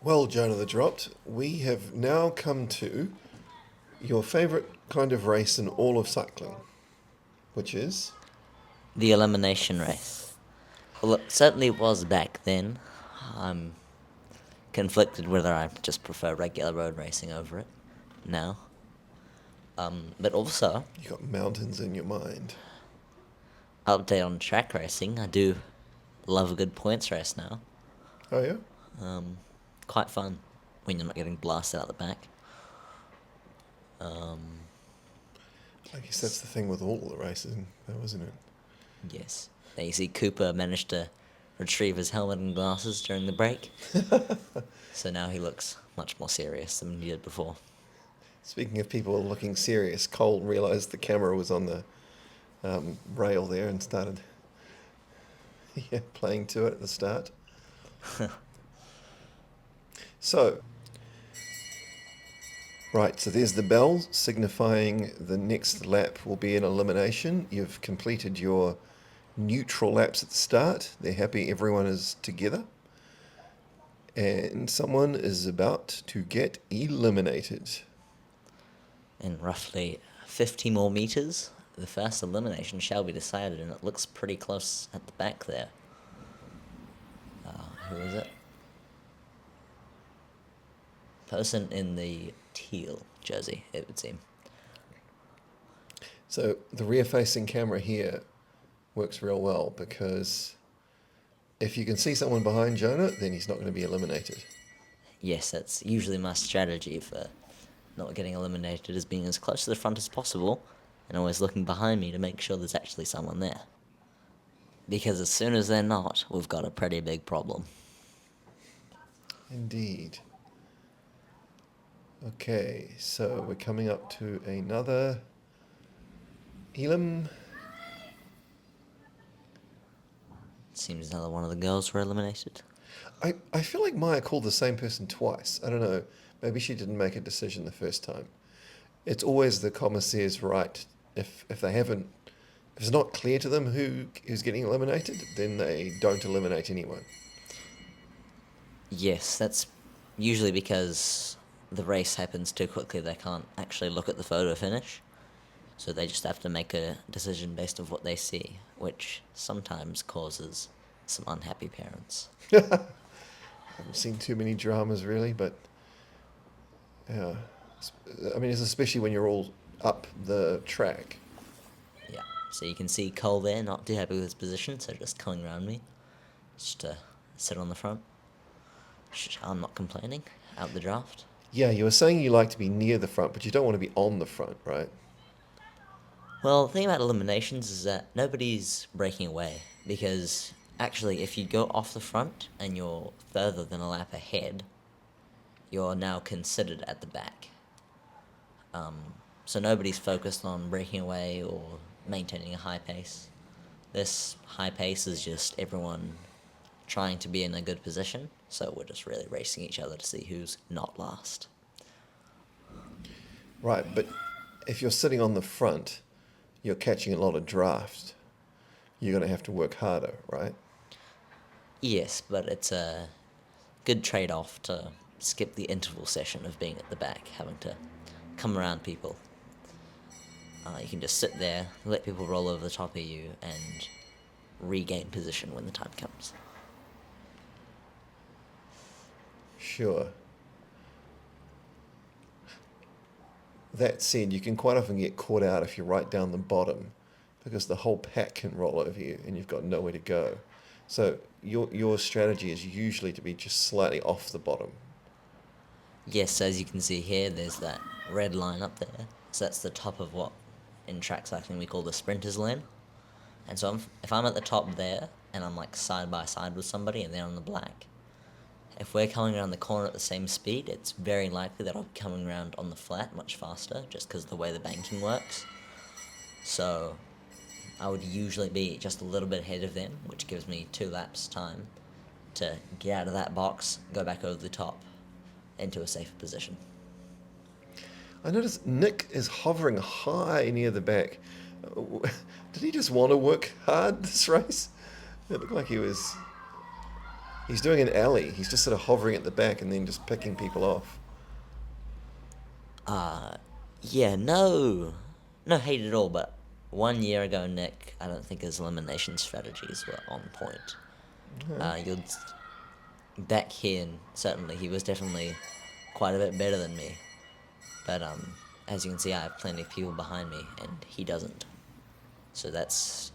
Well, Jonah the Dropped, we have now come to your favourite kind of race in all of cycling, which is... The elimination race. Well, it certainly was back then. I'm conflicted whether I just prefer regular road racing over it now. But also, You got mountains in your mind. update on track racing. I do love a good points race now. Oh, yeah? Quite fun when you're not getting blasted out the back. I guess that's the thing with all the races, though, isn't it? Yes. Now you see Cooper managed to retrieve his helmet and glasses during the break. So now he looks much more serious than he did before. Speaking of people looking serious, Cole realised the camera was on the rail there and started playing to it at the start. So, right, so there's the bell signifying the next lap will be an elimination. You've completed your neutral laps at the start. They're happy everyone is together. And someone is about to get eliminated. In roughly 50 more meters, the first elimination shall be decided, and it looks pretty close at the back there. Who is it? Person in the teal jersey, it would seem. So the rear-facing camera here works real well because if you can see someone behind Jonah, then he's not going to be eliminated. Yes, that's usually my strategy for not getting eliminated, is being as close to the front as possible and always looking behind me to make sure there's actually someone there. Because as soon as they're not, we've got a pretty big problem. Indeed. Okay, so we're coming up to another Elim. Seems another one of the girls were eliminated. I feel like Maya called the same person twice. I don't know. Maybe she didn't make a decision the first time. It's always the commissaire's right. If they haven't, if it's not clear to them who's getting eliminated, then they don't eliminate anyone. Yes, that's usually because the race happens too quickly. They can't actually look at the photo finish. So they just have to make a decision based on what they see, which sometimes causes some unhappy parents. I haven't seen too many dramas really, but yeah. I mean, it's especially when you're all up the track. Yeah, so you can see Cole there, not too happy with his position, so just coming around me, just to sit on the front. I'm not complaining, out the draft. Yeah, you were saying you like to be near the front, but you don't want to be on the front, right? Well, the thing about eliminations is that nobody's breaking away, because actually if you go off the front and you're further than a lap ahead, you're now considered at the back. So nobody's focused on breaking away or maintaining a high pace. This high pace is just everyone trying to be in a good position, so we're just really racing each other to see who's not last. Right, but if you're sitting on the front, you're catching a lot of draft. You're going to have to work harder, right? Yes, but it's a good trade-off to skip the interval session of being at the back, having to come around people. You can just sit there, let people roll over the top of you, and regain position when the time comes. Sure. That said, you can quite often get caught out if you're right down the bottom because the whole pack can roll over you and you've got nowhere to go. So your strategy is usually to be just slightly off the bottom. Yes, as you can see here, there's that red line up there. So that's the top of what in track cycling we call the sprinter's lane. And so if I'm at the top there and I'm like side by side with somebody and they're on the black, if we're coming around the corner at the same speed, it's very likely that I'll be coming around on the flat much faster just because of the way the banking works. So I would usually be just a little bit ahead of them, which gives me 2 laps time to get out of that box, go back over the top into a safer position. I noticed Nick is hovering high near the back. Did he just want to work hard this race? It looked like he was He's doing an alley. He's just sort of hovering at the back and then just picking people off. Yeah, no hate at all, but 1 year ago, Nick, I don't think his elimination strategies were on point. You'll back here, certainly, he was definitely quite a bit better than me. But as you can see, I have plenty of people behind me, and he doesn't. So that's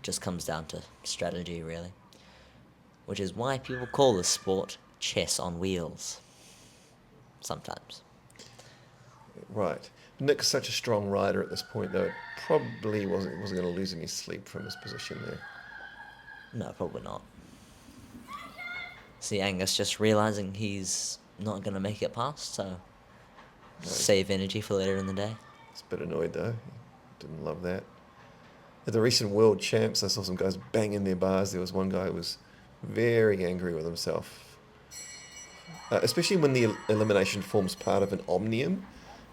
just comes down to strategy, really. Which is why people call this sport chess on wheels. Sometimes. Right. Nick's such a strong rider at this point, though. It probably wasn't going to lose any sleep from his position there. No, probably not. See, Angus just realizing he's not going to make it past, so save energy for later in the day. He's a bit annoyed, though. He didn't love that. At the recent World Champs, I saw some guys banging their bars. There was one guy who was very angry with himself. Especially when the elimination forms part of an omnium,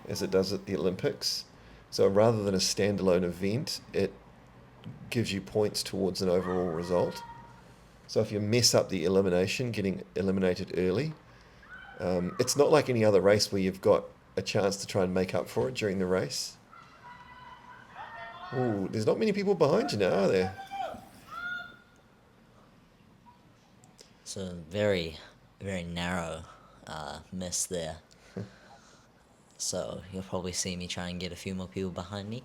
as it does at the Olympics. So rather than a standalone event, it gives you points towards an overall result. So if you mess up the elimination, getting eliminated early, it's not like any other race where you've got a chance to try and make up for it during the race. Ooh, there's not many people behind you now, are there? So very, very narrow miss there. So you'll probably see me try and get a few more people behind me.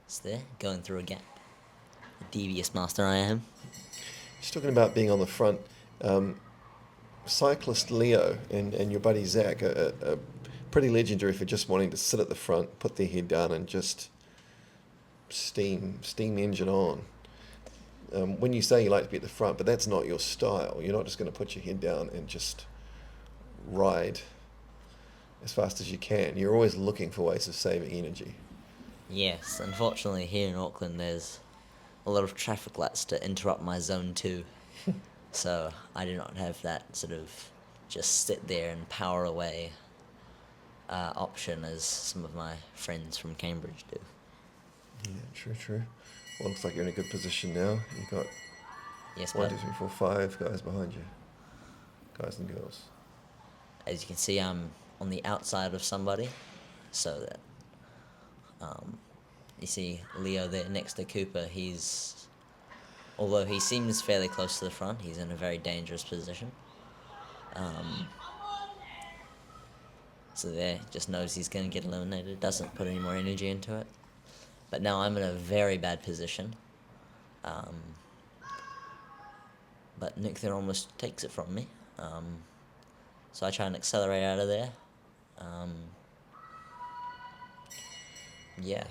It's there, going through a gap. The devious master I am. Just talking about being on the front, cyclist Leo and your buddy Zach are pretty legendary for just wanting to sit at the front, put their head down, and just steam engine on. When you say you like to be at the front, but that's not your style. You're not just going to put your head down and just ride as fast as you can. You're always looking for ways of saving energy. Yes, unfortunately here in Auckland there's a lot of traffic lights to interrupt my zone 2. So I do not have that sort of just sit there and power away option as some of my friends from Cambridge do. Yeah, true. Well, looks like you're in a good position now. You've got Yes, 1, but 2, 3, 4, 5 guys behind you. Guys and girls. as you can see, I'm on the outside of somebody, so that you see Leo there next to Cooper. Although he seems fairly close to the front, he's in a very dangerous position. So there, just knows he's going to get eliminated, doesn't put any more energy into it. But now I'm in a very bad position. But Nick there almost takes it from me. So I try and accelerate out of there. Yeah.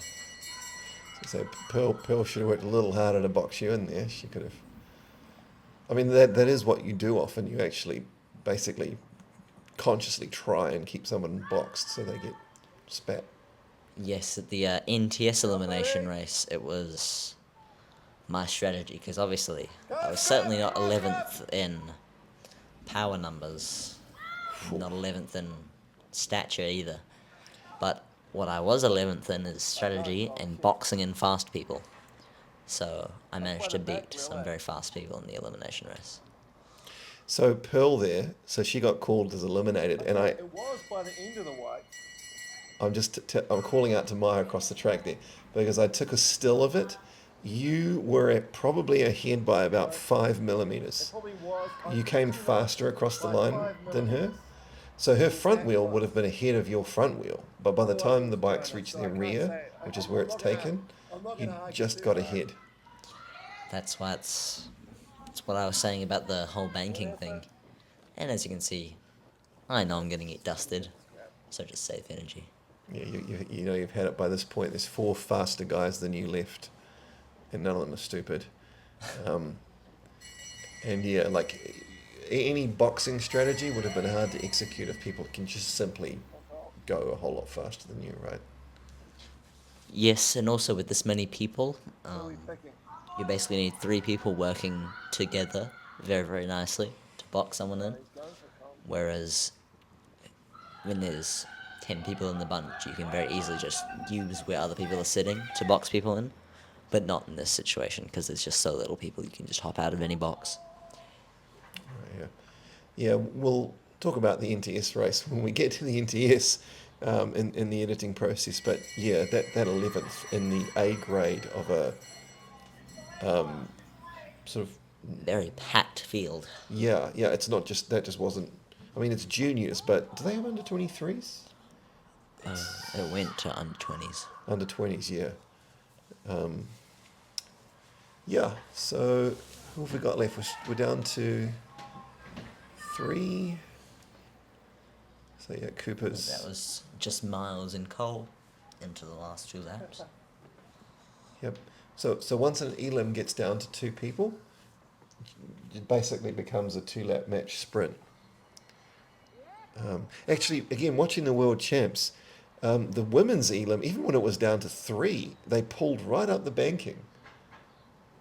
So Pearl should have worked a little harder to box you in there. She could have. I mean, that is what you do often. You actually basically consciously try and keep someone boxed so they get spat. Yes, at the NTS elimination race, it was my strategy, because obviously I was certainly not 11th in power numbers, not 11th in stature either. But what I was 11th in is strategy and boxing in fast people. So I managed to beat some very fast people in the elimination race. So Pearl there, so she got called as eliminated, and It was by the end of the weight. I'm calling out to Maya across the track there, because I took a still of it. You were probably ahead by about 5 millimeters. You came faster across the line than her. So her front wheel would have been ahead of your front wheel, but by the time the bikes reach their rear, which is where it's taken, you just got ahead. That's why it's what I was saying about the whole banking thing. And as you can see, I know I'm going to get dusted, so just save energy. Yeah, you know you've had it by this point. There's 4 faster guys than you left, and none of them are stupid. And yeah, like any boxing strategy would have been hard to execute if people can just simply go a whole lot faster than you, right? Yes, and also with this many people, you basically need 3 people working together very, very nicely to box someone in. Whereas when there's 10 people in the bunch, you can very easily just use where other people are sitting to box people in. But not in this situation, because there's just so little people, you can just hop out of any box. Right, yeah. Yeah, we'll talk about the NTS race when we get to the NTS in the editing process. But yeah, that 11th in the A grade of a sort of Very packed field. yeah, it's not just that just wasn't. I mean, it's juniors, but do they have under 23s? It went to under 20s. Under 20s, yeah. Yeah, so who have we got left? We're down to 3. So yeah, Cooper's. That was just Miles and Cole into the last 2 laps. Yep. So once an elim gets down to 2 people, it basically becomes a 2-lap match sprint. Actually, again, watching the world champs, the women's elim, even when it was down to 3, they pulled right up the banking.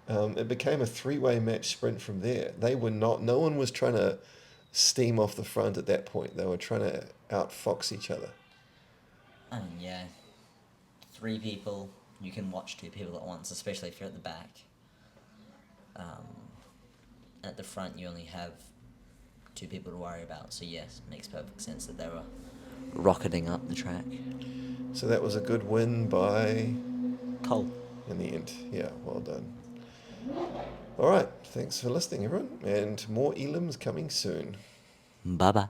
It became a 3-way match sprint from there. They were not. No one was trying to steam off the front at that point. They were trying to outfox each other. Yeah. 3 people, you can watch 2 people at once, especially if you're at the back. At the front, you only have 2 people to worry about. So yes, it makes perfect sense that they were rocketing up the track. So that was a good win by Cole. in the end. Yeah, well done. All right, thanks for listening, everyone, and more elims coming soon. Bye-bye.